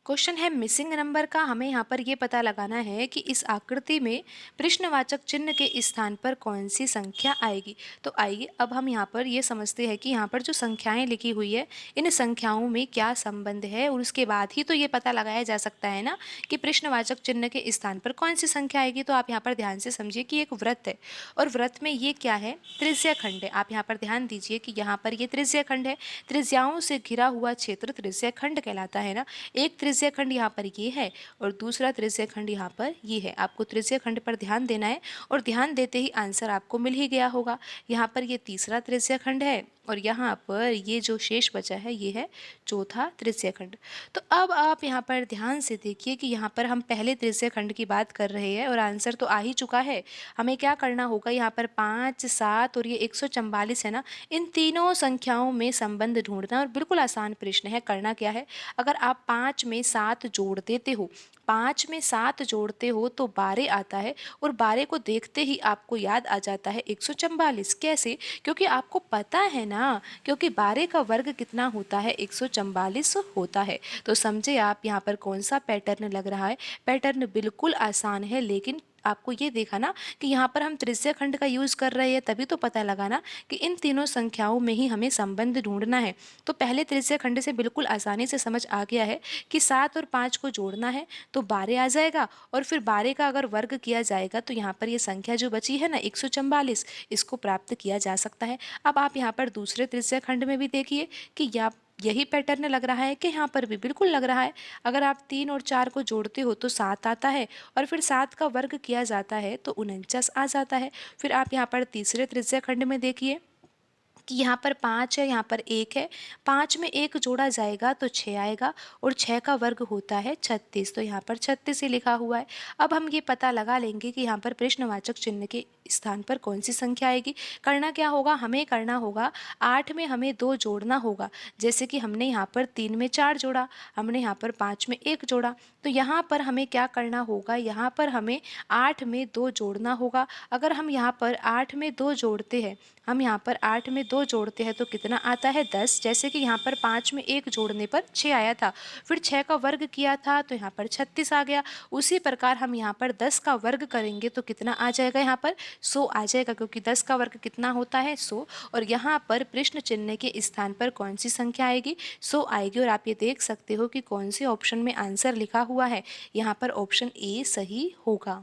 Question है missing number का। हमें यहाँ पर ये पता लगाना है कि इस आकृति में प्रश्नवाचक चिन्ह के स्थान पर कौन सी संख्या आएगी। तो आइए अब हम यहाँ पर ये समझते हैं कि यहाँ पर जो संख्याएं लिखी हुई है इन संख्याओं में क्या संबंध है, और उसके बाद ही तो ये पता लगाया जा सकता है ना कि प्रश्नवाचक चिन्ह के स्थान पर कौन सी संख्या आएगी। तो आप यहाँ पर ध्यान से समझिए कि एक वृत्त है और वृत्त में ये क्या है, त्रिज्या खंड है। आप यहाँ पर ध्यान दीजिए कि यहाँ पर ये त्रिज्या खंड है। त्रिज्याओं से घिरा हुआ क्षेत्र त्रिज्या खंड कहलाता है ना। एक त्रिज्या खंड यहाँ पर ये है और दूसरा त्रिज्या खंड यहाँ पर ये है। आपको त्रिज्या खंड पर ध्यान देना है और ध्यान देते ही आंसर आपको मिल ही गया होगा। यहाँ पर ये तीसरा त्रिज्या खंड है और यहाँ पर ये जो शेष बचा है ये है चौथा त्रिज्या खंड। तो अब आप यहाँ पर ध्यान से देखिए कि यहाँ पर हम पहले त्रिज्या खंड की बात कर रहे हैं और आंसर तो आ ही चुका है। हमें क्या करना होगा, यहाँ पर 5, 7 और ये 144 है ना, इन तीनों संख्याओं में संबंध ढूंढना है और बिल्कुल आसान प्रश्न है। करना क्या है, अगर आप 5 में 7 जोड़ देते हो, 5 में 7 जोड़ते हो तो 12 आता है और 12 को देखते ही आपको याद आ जाता है 144। कैसे? क्योंकि आपको पता है ना, क्योंकि 12 का वर्ग कितना होता है, 144 होता है। तो समझे आप यहाँ पर कौन सा पैटर्न लग रहा है। पैटर्न बिल्कुल आसान है, लेकिन आपको ये देखा ना कि यहाँ पर हम त्रिज्या खंड का यूज़ कर रहे हैं, तभी तो पता लगा ना कि इन तीनों संख्याओं में ही हमें संबंध ढूंढना है। तो पहले त्रिज्या खंड से बिल्कुल आसानी से समझ आ गया है कि 7 और 5 को जोड़ना है तो 12 आ जाएगा और फिर 12 का अगर वर्ग किया जाएगा तो यहाँ पर ये संख्या जो बची है ना 144, इसको प्राप्त किया जा सकता है। अब आप यहाँ पर दूसरे त्रिज्या खंड में भी देखिए कि यही पैटर्न लग रहा है कि यहाँ पर भी बिल्कुल लग रहा है। अगर आप 3 और 4 को जोड़ते हो तो 7 आता है और फिर 7 का वर्ग किया जाता है तो 49 आ जाता है। फिर आप यहाँ पर तीसरे त्रिज्या खंड में देखिए कि यहाँ पर 5 है, यहाँ पर 1 है। 5 में 1 जोड़ा जाएगा तो 6 आएगा और 6 का वर्ग होता है 36, तो यहाँ पर 36 ही लिखा हुआ है। अब हम ये पता लगा लेंगे कि यहाँ पर प्रश्नवाचक चिन्ह के स्थान पर कौन सी संख्या आएगी। करना क्या होगा, हमें करना होगा 8 में हमें 2 जोड़ना होगा। जैसे कि हमने यहाँ पर 3 में 4 जोड़ा, हमने यहाँ पर 5 में 1 जोड़ा, तो यहाँ पर हमें क्या करना होगा, यहाँ पर हमें 8 में 2 जोड़ना होगा। अगर हम यहाँ पर 8 में 2 जोड़ते हैं, हम यहाँ पर 8 में 2 जोड़ते हैं तो कितना आता है 10। जैसे कि यहाँ पर 5 में 1 जोड़ने पर 6 आया था, फिर 6 का वर्ग किया था तो यहाँ पर 36 आ गया। उसी प्रकार हम यहाँ पर 10 का वर्ग करेंगे तो कितना आ जाएगा, यहाँ पर 100 आ जाएगा, क्योंकि 10 का वर्ग कितना होता है 100। और यहाँ पर प्रश्न चिन्ह के स्थान पर कौन सी संख्या आएगी, 100 आएगी। और आप ये देख सकते हो कि कौन से ऑप्शन में आंसर लिखा हुआ है, यहाँ पर ऑप्शन ए सही होगा।